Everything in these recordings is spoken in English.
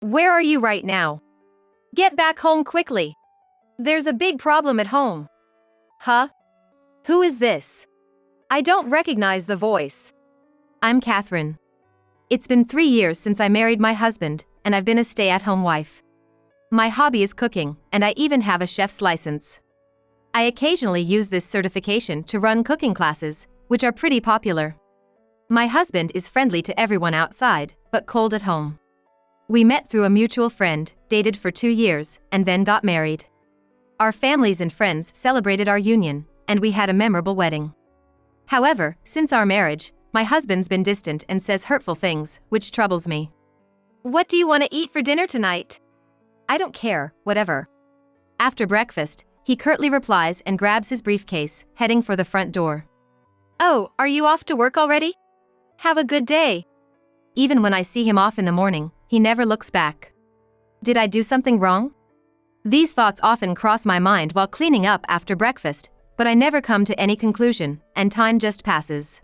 Where are you right now? Get back home quickly. There's a big problem at home. Huh? Who is this? I don't recognize the voice. I'm Catherine. It's been 3 years since I married my husband, and I've been a stay-at-home wife. My hobby is cooking, and I even have a chef's license. I occasionally use this certification to run cooking classes, which are pretty popular. My husband is friendly to everyone outside, but cold at home. We met through a mutual friend, dated for 2 years, and then got married. Our families and friends celebrated our union, and we had a memorable wedding. However, since our marriage, my husband's been distant and says hurtful things, which troubles me. What do you want to eat for dinner tonight? I don't care, whatever. After breakfast, he curtly replies and grabs his briefcase, heading for the front door. Oh, are you off to work already? Have a good day. Even when I see him off in the morning, he never looks back. Did I do something wrong? These thoughts often cross my mind while cleaning up after breakfast, but I never come to any conclusion, and time just passes.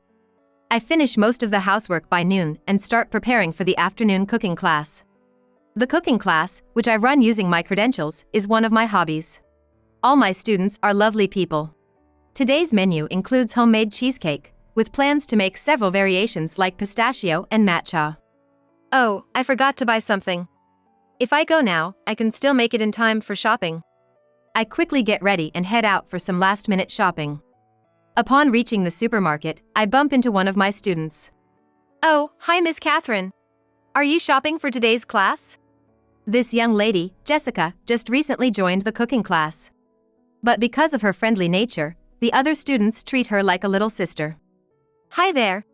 I finish most of the housework by noon and start preparing for the afternoon cooking class. The cooking class, which I run using my credentials, is one of my hobbies. All my students are lovely people. Today's menu includes homemade cheesecake, with plans to make several variations like pistachio and matcha. Oh, I forgot to buy something. If I go now, I can still make it in time for shopping. I quickly get ready and head out for some last-minute shopping. Upon reaching the supermarket, I bump into one of my students. Oh, hi Miss Catherine. Are you shopping for today's class? This young lady, Jessica, just recently joined the cooking class. But because of her friendly nature, the other students treat her like a little sister. Hi there.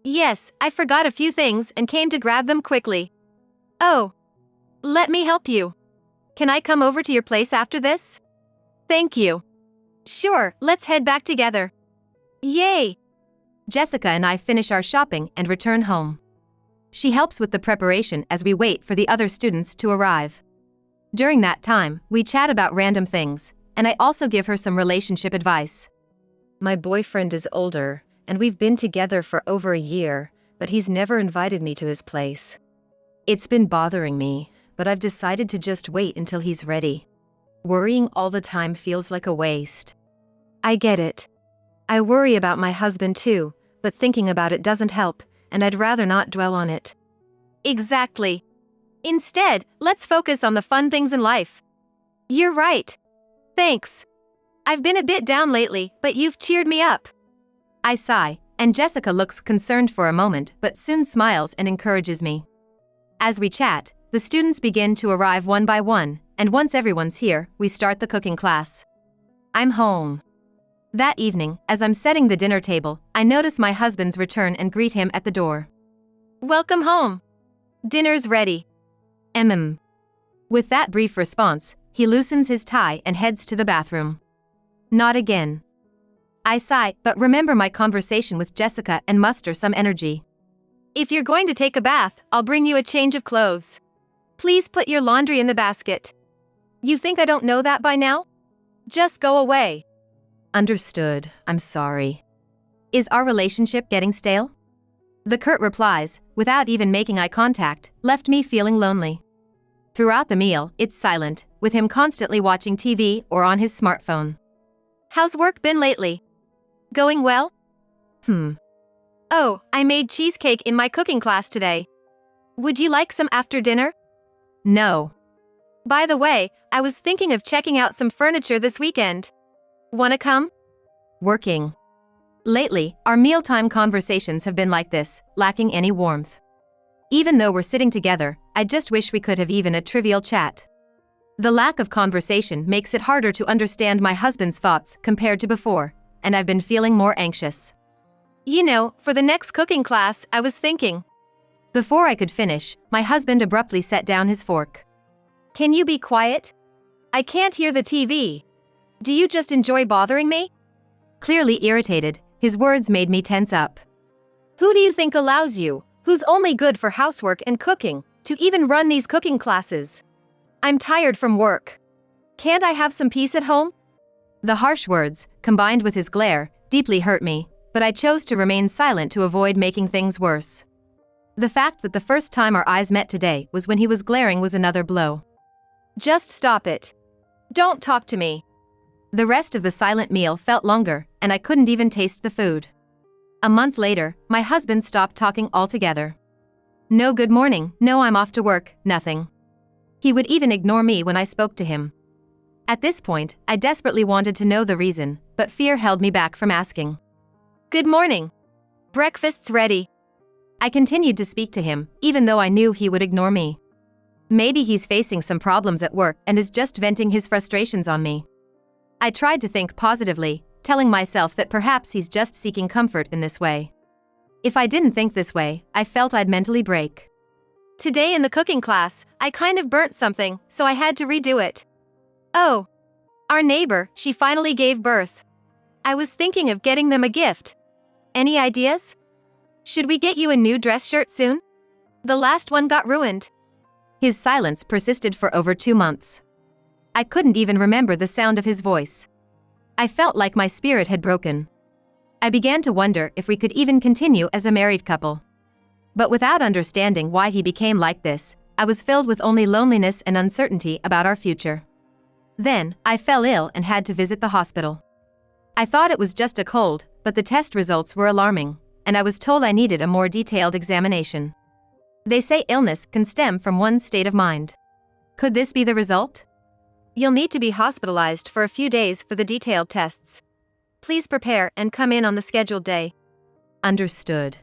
Yes, I forgot a few things and came to grab them quickly. Oh. Let me help you. Can I come over to your place after this? Thank you. Sure, let's head back together. Yay! Jessica and I finish our shopping and return home. She helps with the preparation as we wait for the other students to arrive. During that time, we chat about random things, and I also give her some relationship advice. My boyfriend is older, and we've been together for over a year, but he's never invited me to his place. It's been bothering me, but I've decided to just wait until he's ready. Worrying all the time feels like a waste. I get it. I worry about my husband too, but thinking about it doesn't help, and I'd rather not dwell on it. Exactly. Instead, let's focus on the fun things in life. You're right. Thanks. I've been a bit down lately, but you've cheered me up. I sigh, and Jessica looks concerned for a moment but soon smiles and encourages me. As we chat, the students begin to arrive one by one, and once everyone's here, we start the cooking class. I'm home. That evening, as I'm setting the dinner table, I notice my husband's return and greet him at the door. Welcome home. Dinner's ready. With that brief response, he loosens his tie and heads to the bathroom. Not again. I sigh, but remember my conversation with Jessica and muster some energy. If you're going to take a bath, I'll bring you a change of clothes. Please put your laundry in the basket. You think I don't know that by now? Just go away. Understood, I'm sorry. Is our relationship getting stale? The curt replies, without even making eye contact, left me feeling lonely. Throughout the meal, it's silent, with him constantly watching TV or on his smartphone. How's work been lately? Going well? Oh, I made cheesecake in my cooking class today. Would you like some after dinner? No. By the way, I was thinking of checking out some furniture this weekend. Wanna come? Working. Lately, our mealtime conversations have been like this, lacking any warmth. Even though we're sitting together, I just wish we could have even a trivial chat. The lack of conversation makes it harder to understand my husband's thoughts compared to before, and I've been feeling more anxious. You know, for the next cooking class, I was thinking. Before I could finish, my husband abruptly set down his fork. Can you be quiet? I can't hear the TV. Do you just enjoy bothering me? Clearly irritated, his words made me tense up. Who do you think allows you, who's only good for housework and cooking, to even run these cooking classes? I'm tired from work. Can't I have some peace at home? The harsh words, combined with his glare, deeply hurt me, but I chose to remain silent to avoid making things worse. The fact that the first time our eyes met today was when he was glaring was another blow. Just stop it. Don't talk to me. The rest of the silent meal felt longer, and I couldn't even taste the food. A month later, my husband stopped talking altogether. No good morning, no I'm off to work, nothing. He would even ignore me when I spoke to him. At this point, I desperately wanted to know the reason, but fear held me back from asking. Good morning. Breakfast's ready. I continued to speak to him, even though I knew he would ignore me. Maybe he's facing some problems at work and is just venting his frustrations on me. I tried to think positively, telling myself that perhaps he's just seeking comfort in this way. If I didn't think this way, I felt I'd mentally break. Today in the cooking class, I kind of burnt something, so I had to redo it. Oh. Our neighbor, she finally gave birth. I was thinking of getting them a gift. Any ideas? Should we get you a new dress shirt soon? The last one got ruined. His silence persisted for over 2 months. I couldn't even remember the sound of his voice. I felt like my spirit had broken. I began to wonder if we could even continue as a married couple. But without understanding why he became like this, I was filled with only loneliness and uncertainty about our future. Then, I fell ill and had to visit the hospital. I thought it was just a cold, but the test results were alarming, and I was told I needed a more detailed examination. They say illness can stem from one's state of mind. Could this be the result? You'll need to be hospitalized for a few days for the detailed tests. Please prepare and come in on the scheduled day. Understood.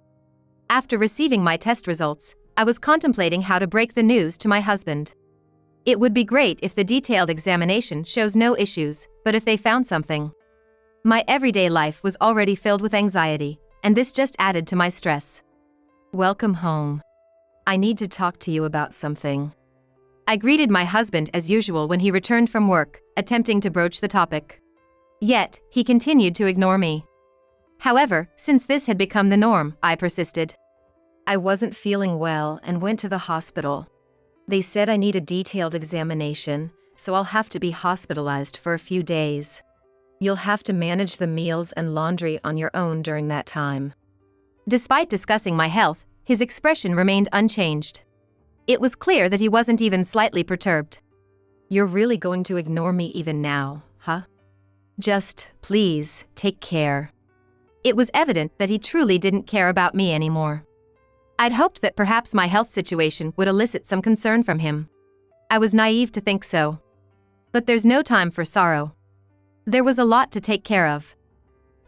After receiving my test results, I was contemplating how to break the news to my husband. It would be great if the detailed examination shows no issues, but if they found something. My everyday life was already filled with anxiety, and this just added to my stress. Welcome home. I need to talk to you about something. I greeted my husband as usual when he returned from work, attempting to broach the topic. Yet, he continued to ignore me. However, since this had become the norm, I persisted. I wasn't feeling well and went to the hospital. They said I need a detailed examination, so I'll have to be hospitalized for a few days. You'll have to manage the meals and laundry on your own during that time. Despite discussing my health, his expression remained unchanged. It was clear that he wasn't even slightly perturbed. You're really going to ignore me even now, huh? Just, please, take care. It was evident that he truly didn't care about me anymore. I'd hoped that perhaps my health situation would elicit some concern from him. I was naive to think so. But there's no time for sorrow. There was a lot to take care of.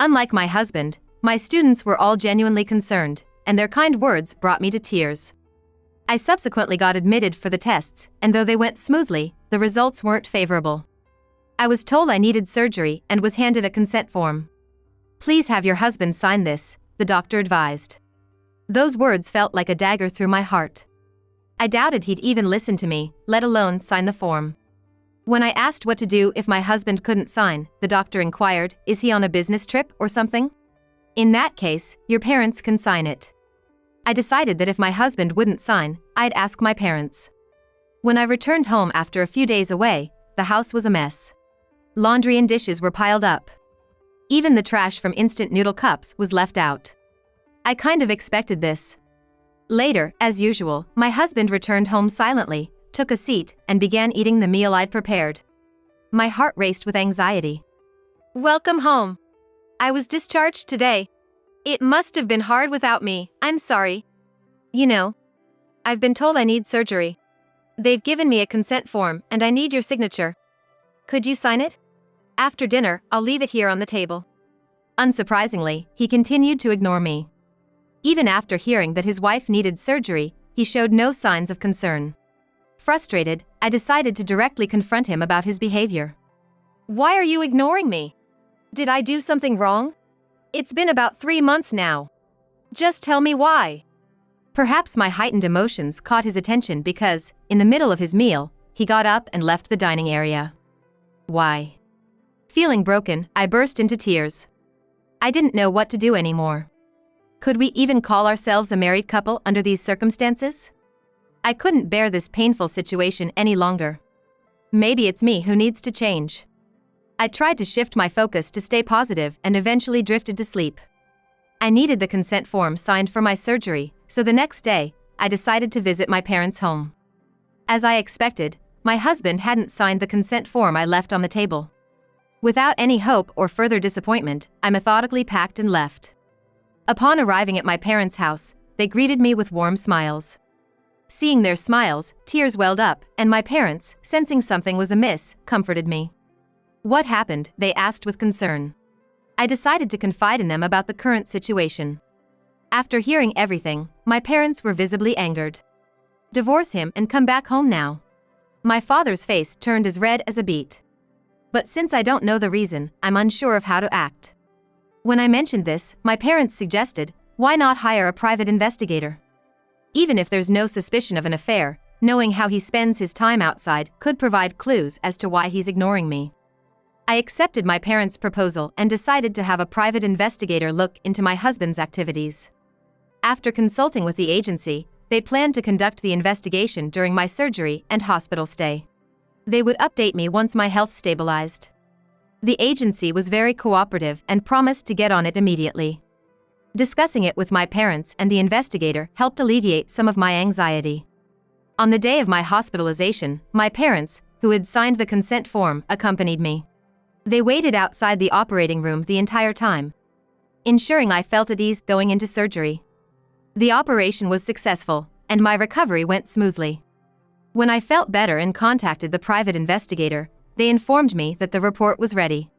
Unlike my husband, my students were all genuinely concerned, and their kind words brought me to tears. I subsequently got admitted for the tests, and though they went smoothly, the results weren't favorable. I was told I needed surgery and was handed a consent form. Please have your husband sign this, the doctor advised. Those words felt like a dagger through my heart. I doubted he'd even listen to me, let alone sign the form. When I asked what to do if my husband couldn't sign, the doctor inquired, is he on a business trip or something? In that case, your parents can sign it. I decided that if my husband wouldn't sign, I'd ask my parents. When I returned home after a few days away, the house was a mess. Laundry and dishes were piled up. Even the trash from instant noodle cups was left out. I kind of expected this. Later, as usual, my husband returned home silently, took a seat, and began eating the meal I'd prepared. My heart raced with anxiety. Welcome home. I was discharged today. It must have been hard without me, I'm sorry. You know, I've been told I need surgery. They've given me a consent form and I need your signature. Could you sign it? After dinner, I'll leave it here on the table. Unsurprisingly, he continued to ignore me. Even after hearing that his wife needed surgery, he showed no signs of concern. Frustrated, I decided to directly confront him about his behavior. Why are you ignoring me? Did I do something wrong? It's been about 3 months now. Just tell me why. Perhaps my heightened emotions caught his attention because, in the middle of his meal, he got up and left the dining area. Why? Feeling broken, I burst into tears. I didn't know what to do anymore. Could we even call ourselves a married couple under these circumstances? I couldn't bear this painful situation any longer. Maybe it's me who needs to change. I tried to shift my focus to stay positive and eventually drifted to sleep. I needed the consent form signed for my surgery, so the next day, I decided to visit my parents' home. As I expected, my husband hadn't signed the consent form I left on the table. Without any hope or further disappointment, I methodically packed and left. Upon arriving at my parents' house, they greeted me with warm smiles. Seeing their smiles, tears welled up, and my parents, sensing something was amiss, comforted me. "What happened?" they asked with concern. I decided to confide in them about the current situation. After hearing everything, my parents were visibly angered. "Divorce him and come back home now." My father's face turned as red as a beet. But since I don't know the reason, I'm unsure of how to act. When I mentioned this, my parents suggested, why not hire a private investigator? Even if there's no suspicion of an affair, knowing how he spends his time outside could provide clues as to why he's ignoring me. I accepted my parents' proposal and decided to have a private investigator look into my husband's activities. After consulting with the agency, they planned to conduct the investigation during my surgery and hospital stay. They would update me once my health stabilized. The agency was very cooperative and promised to get on it immediately. Discussing it with my parents and the investigator helped alleviate some of my anxiety. On the day of my hospitalization, my parents, who had signed the consent form, accompanied me. They waited outside the operating room the entire time, ensuring I felt at ease going into surgery. The operation was successful, and my recovery went smoothly. When I felt better and contacted the private investigator, they informed me that the report was ready.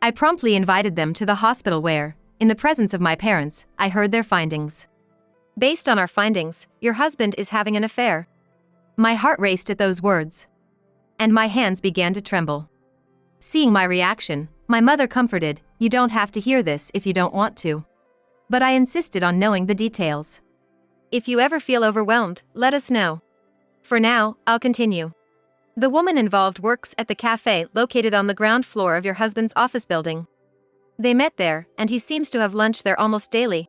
I promptly invited them to the hospital where, in the presence of my parents, I heard their findings. "Based on our findings, your husband is having an affair." My heart raced at those words, and my hands began to tremble. Seeing my reaction, my mother comforted, "You don't have to hear this if you don't want to." But I insisted on knowing the details. "If you ever feel overwhelmed, let us know. For now, I'll continue. The woman involved works at the cafe located on the ground floor of your husband's office building. They met there, and he seems to have lunch there almost daily.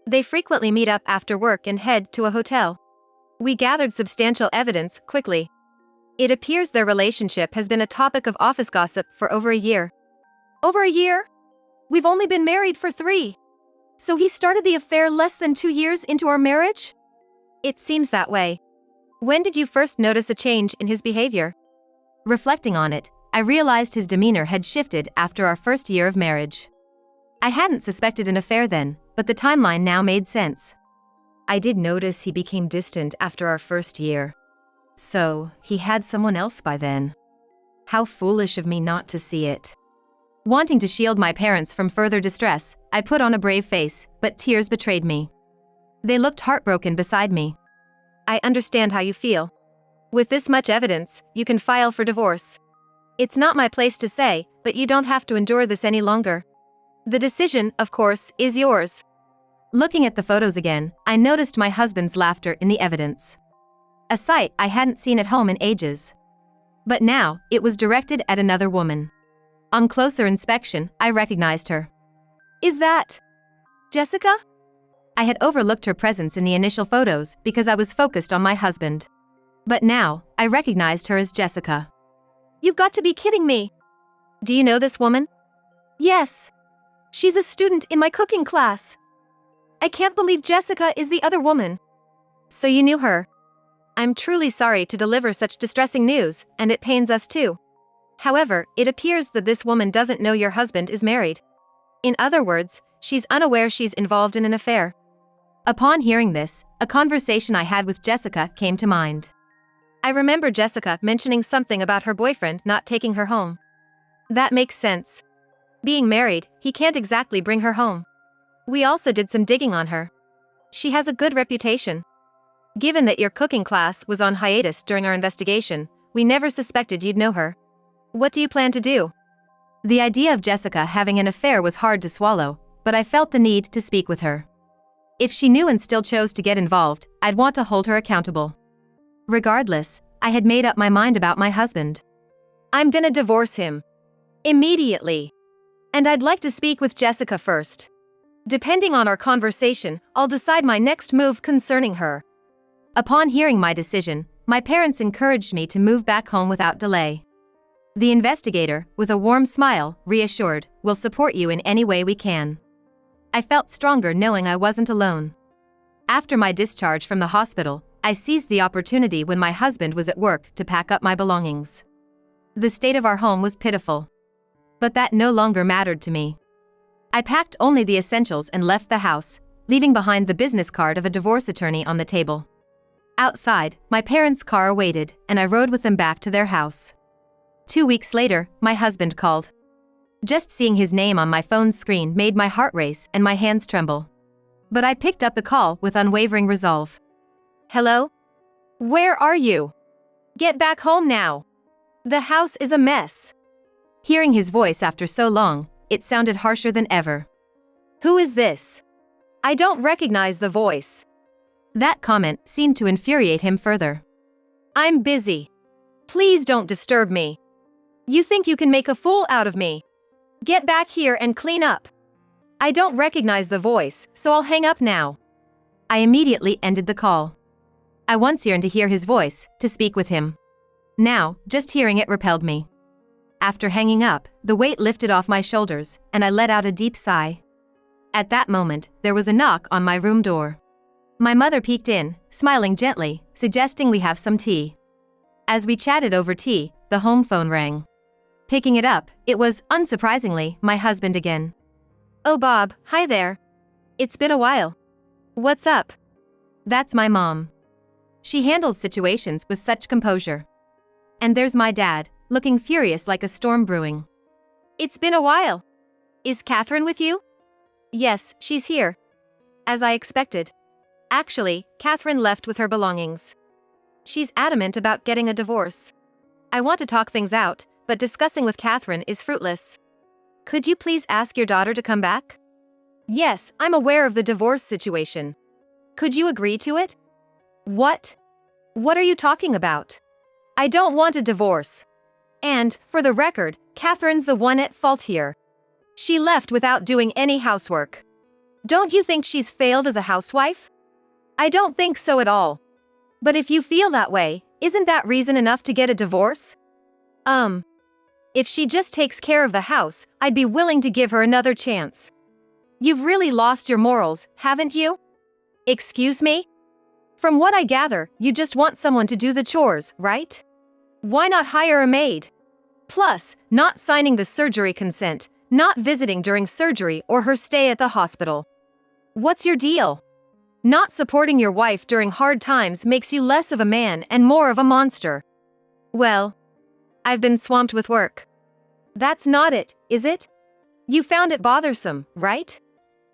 They frequently meet up after work and head to a hotel. We gathered substantial evidence quickly. It appears their relationship has been a topic of office gossip for over a year." "Over a year? We've only been married for 3. So he started the affair less than 2 years into our marriage?" "It seems that way." "When did you first notice a change in his behavior?" Reflecting on it, I realized his demeanor had shifted after our first year of marriage. I hadn't suspected an affair then, but the timeline now made sense. "I did notice he became distant after our first year. So, he had someone else by then. How foolish of me not to see it." Wanting to shield my parents from further distress, I put on a brave face, but tears betrayed me. They looked heartbroken beside me. "I understand how you feel. With this much evidence, you can file for divorce. It's not my place to say, but you don't have to endure this any longer. The decision, of course, is yours." Looking at the photos again, I noticed my husband's laughter in the evidence. A sight I hadn't seen at home in ages. But now, it was directed at another woman. On closer inspection, I recognized her. "Is that Jessica?" I had overlooked her presence in the initial photos because I was focused on my husband. But now, I recognized her as Jessica. "You've got to be kidding me. Do you know this woman?" "Yes. She's a student in my cooking class." "I can't believe Jessica is the other woman." "So you knew her?" "I'm truly sorry to deliver such distressing news, and it pains us too. However, it appears that this woman doesn't know your husband is married. In other words, she's unaware she's involved in an affair." Upon hearing this, a conversation I had with Jessica came to mind. I remember Jessica mentioning something about her boyfriend not taking her home. That makes sense. Being married, he can't exactly bring her home. We also did some digging on her. She has a good reputation. Given that your cooking class was on hiatus during our investigation, we never suspected you'd know her. What do you plan to do? The idea of Jessica having an affair was hard to swallow, but I felt the need to speak with her. If she knew and still chose to get involved, I'd want to hold her accountable. Regardless, I had made up my mind about my husband. I'm gonna divorce him. Immediately. And I'd like to speak with Jessica first. Depending on our conversation, I'll decide my next move concerning her. Upon hearing my decision, my parents encouraged me to move back home without delay. The investigator, with a warm smile, reassured, "We'll support you in any way we can." I felt stronger knowing I wasn't alone. After my discharge from the hospital, I seized the opportunity when my husband was at work to pack up my belongings. The state of our home was pitiful. But that no longer mattered to me. I packed only the essentials and left the house, leaving behind the business card of a divorce attorney on the table. Outside, my parents' car awaited, and I rode with them back to their house. 2 weeks later, my husband called. Just seeing his name on my phone's screen made my heart race and my hands tremble. But I picked up the call with unwavering resolve. Hello? Where are you? Get back home now. The house is a mess. Hearing his voice after so long, it sounded harsher than ever. Who is this? I don't recognize the voice. That comment seemed to infuriate him further. I'm busy. Please don't disturb me. You think you can make a fool out of me? Get back here and clean up. I don't recognize the voice, so I'll hang up now. I immediately ended the call. I once yearned to hear his voice, to speak with him. Now, just hearing it repelled me. After hanging up, the weight lifted off my shoulders, and I let out a deep sigh. At that moment, there was a knock on my room door. My mother peeked in, smiling gently, suggesting we have some tea. As we chatted over tea, the home phone rang. Picking it up, it was, unsurprisingly, my husband again. Oh Bob, hi there. It's been a while. What's up? That's my mom. She handles situations with such composure. And there's my dad, looking furious like a storm brewing. It's been a while. Is Catherine with you? Yes, she's here. As I expected. Actually, Catherine left with her belongings. She's adamant about getting a divorce. I want to talk things out, but discussing with Catherine is fruitless. Could you please ask your daughter to come back? Yes, I'm aware of the divorce situation. Could you agree to it? What? What are you talking about? I don't want a divorce. And, for the record, Catherine's the one at fault here. She left without doing any housework. Don't you think she's failed as a housewife? I don't think so at all. But if you feel that way, isn't that reason enough to get a divorce? If she just takes care of the house, I'd be willing to give her another chance. You've really lost your morals, haven't you? Excuse me? From what I gather, you just want someone to do the chores, right? Why not hire a maid? Plus, not signing the surgery consent, not visiting during surgery or her stay at the hospital. What's your deal? Not supporting your wife during hard times makes you less of a man and more of a monster. Well, I've been swamped with work. That's not it, is it? You found it bothersome, right?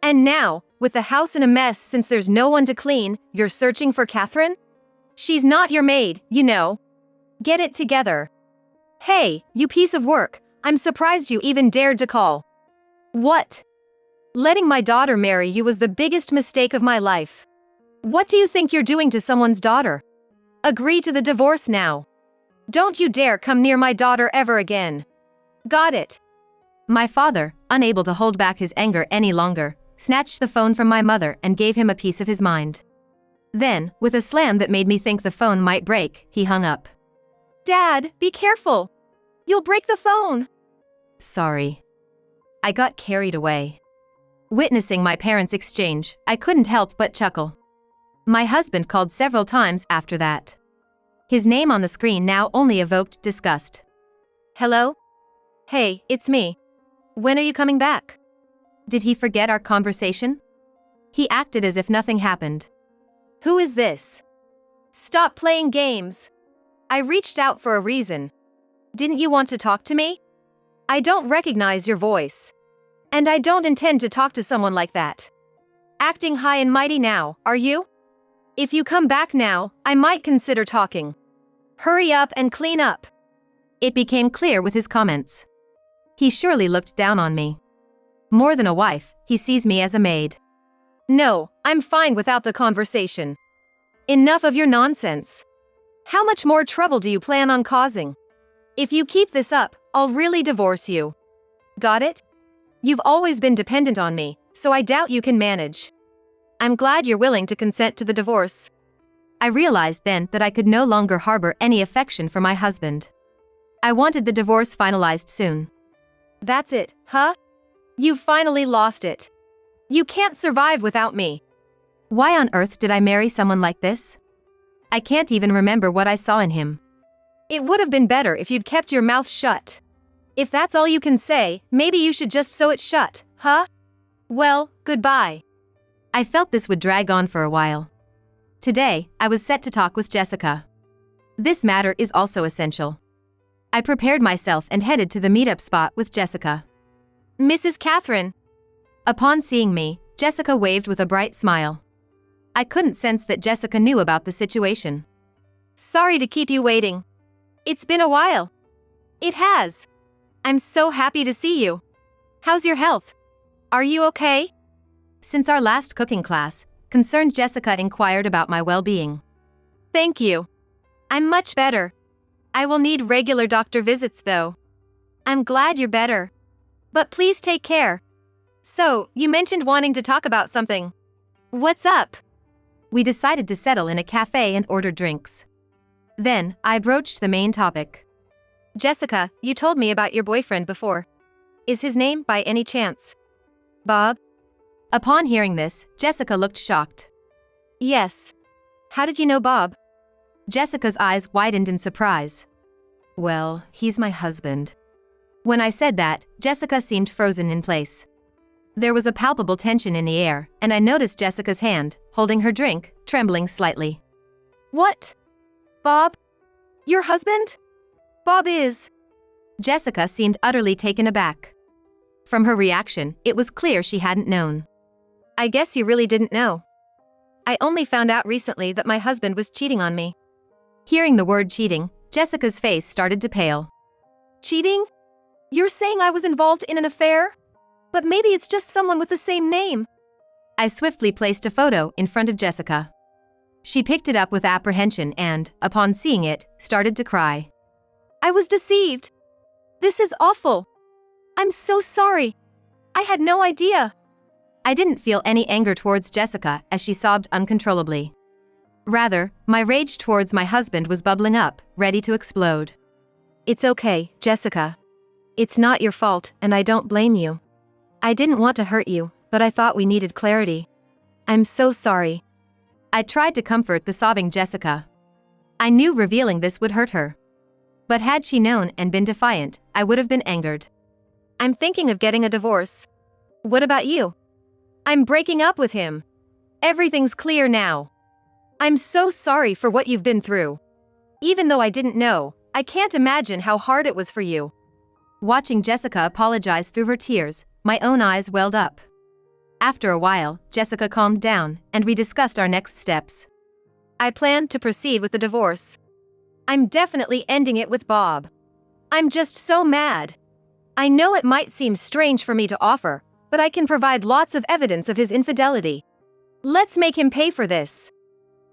And now, with the house in a mess since there's no one to clean, you're searching for Catherine? She's not your maid, you know. Get it together. Hey, you piece of work, I'm surprised you even dared to call. What? Letting my daughter marry you was the biggest mistake of my life. What do you think you're doing to someone's daughter? Agree to the divorce now. Don't you dare come near my daughter ever again. Got it? My father, unable to hold back his anger any longer, snatched the phone from my mother and gave him a piece of his mind. Then, with a slam that made me think the phone might break, he hung up. Dad, be careful. You'll break the phone. Sorry. I got carried away. Witnessing my parents' exchange, I couldn't help but chuckle. My husband called several times after that. His name on the screen now only evoked disgust. Hello? Hey, it's me. When are you coming back? Did he forget our conversation? He acted as if nothing happened. Who is this? Stop playing games. I reached out for a reason. Didn't you want to talk to me? I don't recognize your voice. And I don't intend to talk to someone like that. Acting high and mighty now, are you? If you come back now, I might consider talking. Hurry up and clean up. It became clear with his comments. He surely looked down on me. More than a wife, he sees me as a maid. No, I'm fine without the conversation. Enough of your nonsense. How much more trouble do you plan on causing? If you keep this up, I'll really divorce you. Got it? You've always been dependent on me, so I doubt you can manage. I'm glad you're willing to consent to the divorce. I realized then that I could no longer harbor any affection for my husband. I wanted the divorce finalized soon. That's it, huh? You've finally lost it. You can't survive without me. Why on earth did I marry someone like this? I can't even remember what I saw in him. It would have been better if you'd kept your mouth shut. If that's all you can say, maybe you should just sew it shut, huh? Well, goodbye. I felt this would drag on for a while. Today, I was set to talk with Jessica. This matter is also essential. I prepared myself and headed to the meetup spot with Jessica. Mrs. Catherine. Upon seeing me, Jessica waved with a bright smile. I couldn't sense that Jessica knew about the situation. Sorry to keep you waiting. It's been a while. It has. I'm so happy to see you. How's your health? Are you okay? Since our last cooking class, concerned Jessica inquired about my well-being. Thank you. I'm much better. I will need regular doctor visits though. I'm glad you're better. But please take care. So, you mentioned wanting to talk about something. What's up? We decided to settle in a cafe and order drinks. Then, I broached the main topic. Jessica, you told me about your boyfriend before. Is his name by any chance Bob? Upon hearing this, Jessica looked shocked. Yes. How did you know Bob? Jessica's eyes widened in surprise. Well, he's my husband. When I said that, Jessica seemed frozen in place. There was a palpable tension in the air, and I noticed Jessica's hand, holding her drink, trembling slightly. What? Bob? Your husband? Bob is... Jessica seemed utterly taken aback. From her reaction, it was clear she hadn't known. I guess you really didn't know. I only found out recently that my husband was cheating on me. Hearing the word cheating, Jessica's face started to pale. Cheating? You're saying I was involved in an affair? But maybe it's just someone with the same name. I swiftly placed a photo in front of Jessica. She picked it up with apprehension and, upon seeing it, started to cry. I was deceived. This is awful. I'm so sorry. I had no idea. I didn't feel any anger towards Jessica as she sobbed uncontrollably. Rather, my rage towards my husband was bubbling up, ready to explode. It's okay, Jessica. It's not your fault, and I don't blame you. I didn't want to hurt you, but I thought we needed clarity. I'm so sorry. I tried to comfort the sobbing Jessica. I knew revealing this would hurt her. But had she known and been defiant, I would have been angered. I'm thinking of getting a divorce. What about you? I'm breaking up with him. Everything's clear now. I'm so sorry for what you've been through. Even though I didn't know, I can't imagine how hard it was for you. Watching Jessica apologize through her tears, my own eyes welled up. After a while, Jessica calmed down, and we discussed our next steps. I planned to proceed with the divorce. I'm definitely ending it with Bob. I'm just so mad. I know it might seem strange for me to offer, but I can provide lots of evidence of his infidelity. Let's make him pay for this.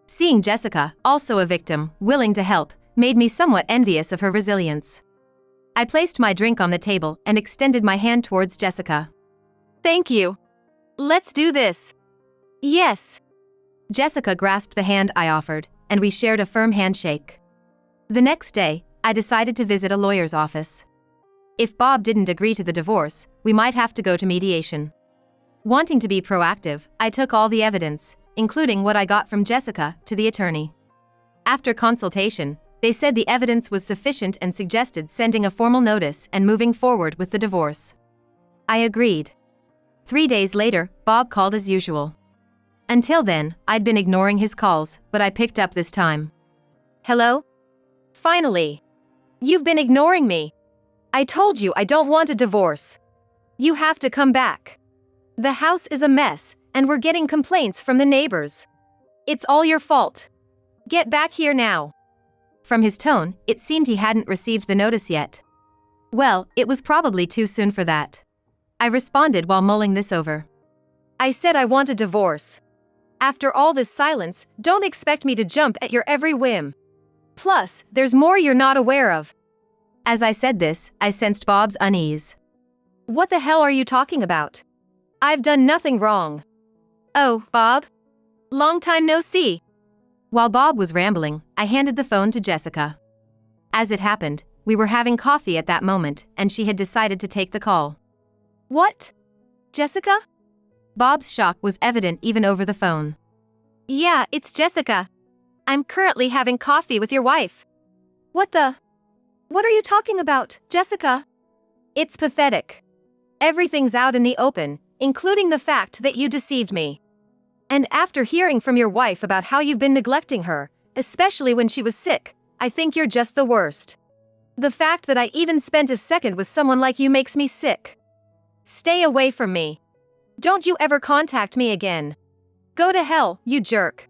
Seeing Jessica, also a victim, willing to help, made me somewhat envious of her resilience. I placed my drink on the table and extended my hand towards Jessica. Thank you. Let's do this. Yes. Jessica grasped the hand I offered, and we shared a firm handshake. The next day, I decided to visit a lawyer's office. If Bob didn't agree to the divorce, we might have to go to mediation. Wanting to be proactive, I took all the evidence, including what I got from Jessica, to the attorney. After consultation, they said the evidence was sufficient and suggested sending a formal notice and moving forward with the divorce. I agreed. 3 days later, Bob called as usual. Until then, I'd been ignoring his calls, but I picked up this time. Hello? Finally. You've been ignoring me. I told you I don't want a divorce. You have to come back. The house is a mess, and we're getting complaints from the neighbors. It's all your fault. Get back here now. From his tone, it seemed he hadn't received the notice yet. Well, it was probably too soon for that. I responded while mulling this over. I said I want a divorce. After all this silence, don't expect me to jump at your every whim. Plus, there's more you're not aware of. As I said this, I sensed Bob's unease. What the hell are you talking about? I've done nothing wrong. Oh, Bob? Long time no see. While Bob was rambling, I handed the phone to Jessica. As it happened, we were having coffee at that moment, and she had decided to take the call. What? Jessica? Bob's shock was evident even over the phone. Yeah, it's Jessica. I'm currently having coffee with your wife. What the? What are you talking about, Jessica? It's pathetic. Everything's out in the open, including the fact that you deceived me. And after hearing from your wife about how you've been neglecting her, especially when she was sick, I think you're just the worst. The fact that I even spent a second with someone like you makes me sick. Stay away from me. Don't you ever contact me again. Go to hell, you jerk.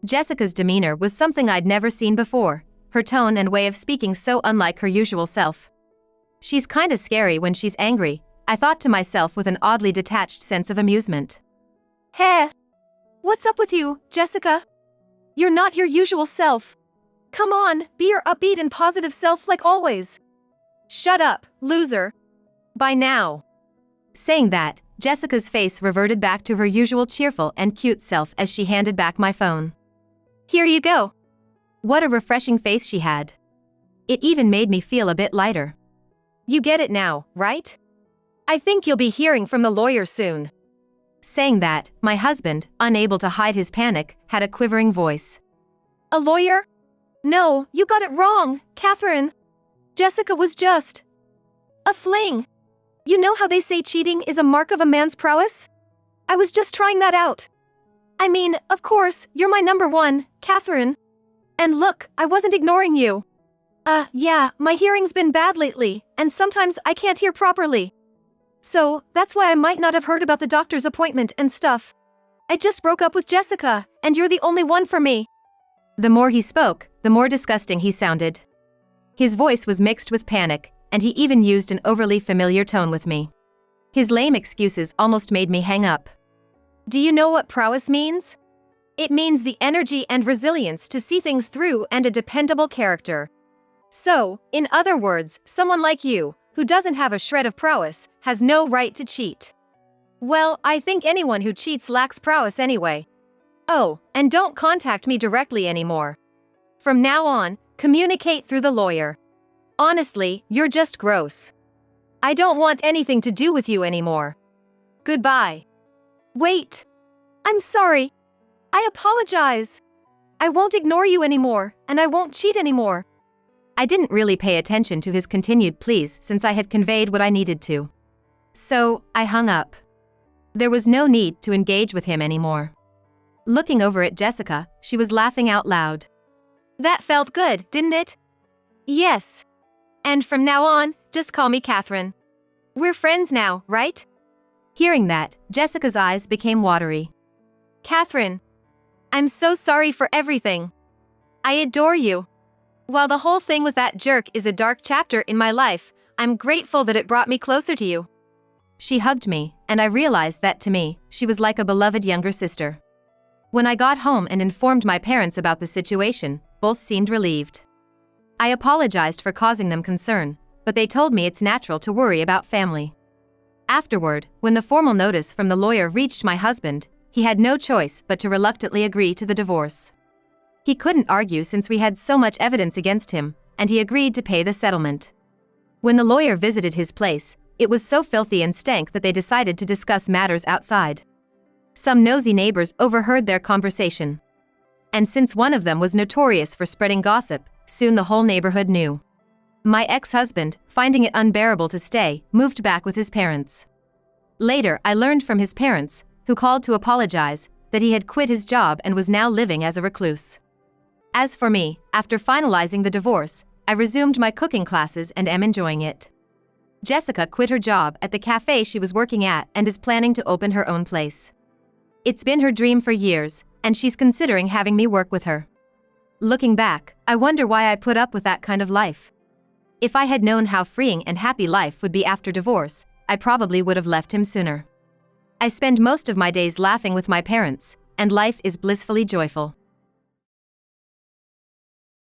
Jessica's demeanor was something I'd never seen before, her tone and way of speaking so unlike her usual self. She's kinda scary when she's angry, I thought to myself with an oddly detached sense of amusement. Hey! What's up with you, Jessica? You're not your usual self. Come on, be your upbeat and positive self like always. Shut up, loser. By now. Saying that, Jessica's face reverted back to her usual cheerful and cute self as she handed back my phone. Here you go. What a refreshing face she had. It even made me feel a bit lighter. You get it now, right? I think you'll be hearing from the lawyer soon. Saying that, my husband, unable to hide his panic, had a quivering voice. A lawyer? No, you got it wrong, Catherine. Jessica was just a fling. You know how they say cheating is a mark of a man's prowess? I was just trying that out. I mean, of course, you're my number one, Catherine. And look, I wasn't ignoring you. Yeah, my hearing's been bad lately, and sometimes I can't hear properly. So, that's why I might not have heard about the doctor's appointment and stuff. I just broke up with Jessica, and you're the only one for me. The more he spoke, the more disgusting he sounded. His voice was mixed with panic, and he even used an overly familiar tone with me. His lame excuses almost made me hang up. Do you know what prowess means? It means the energy and resilience to see things through and a dependable character. So, in other words, someone like you, who doesn't have a shred of prowess, has no right to cheat. Well, I think anyone who cheats lacks prowess anyway. Oh, and don't contact me directly anymore. From now on, communicate through the lawyer. Honestly, you're just gross. I don't want anything to do with you anymore. Goodbye. Wait. I'm sorry. I apologize. I won't ignore you anymore, and I won't cheat anymore. I didn't really pay attention to his continued pleas since I had conveyed what I needed to. So, I hung up. There was no need to engage with him anymore. Looking over at Jessica, she was laughing out loud. That felt good, didn't it? Yes. And from now on, just call me Catherine. We're friends now, right? Hearing that, Jessica's eyes became watery. Catherine, I'm so sorry for everything. I adore you. While the whole thing with that jerk is a dark chapter in my life, I'm grateful that it brought me closer to you. She hugged me, and I realized that to me, she was like a beloved younger sister. When I got home and informed my parents about the situation, both seemed relieved. I apologized for causing them concern, but they told me it's natural to worry about family. Afterward, when the formal notice from the lawyer reached my husband, he had no choice but to reluctantly agree to the divorce. He couldn't argue since we had so much evidence against him, and he agreed to pay the settlement. When the lawyer visited his place, it was so filthy and stank that they decided to discuss matters outside. Some nosy neighbors overheard their conversation. And since one of them was notorious for spreading gossip, soon the whole neighborhood knew. My ex-husband, finding it unbearable to stay, moved back with his parents. Later, I learned from his parents, who called to apologize, that he had quit his job and was now living as a recluse. As for me, after finalizing the divorce, I resumed my cooking classes and am enjoying it. Jessica quit her job at the cafe she was working at and is planning to open her own place. It's been her dream for years, and she's considering having me work with her. Looking back, I wonder why I put up with that kind of life. If I had known how freeing and happy life would be after divorce, I probably would have left him sooner. I spend most of my days laughing with my parents, and life is blissfully joyful.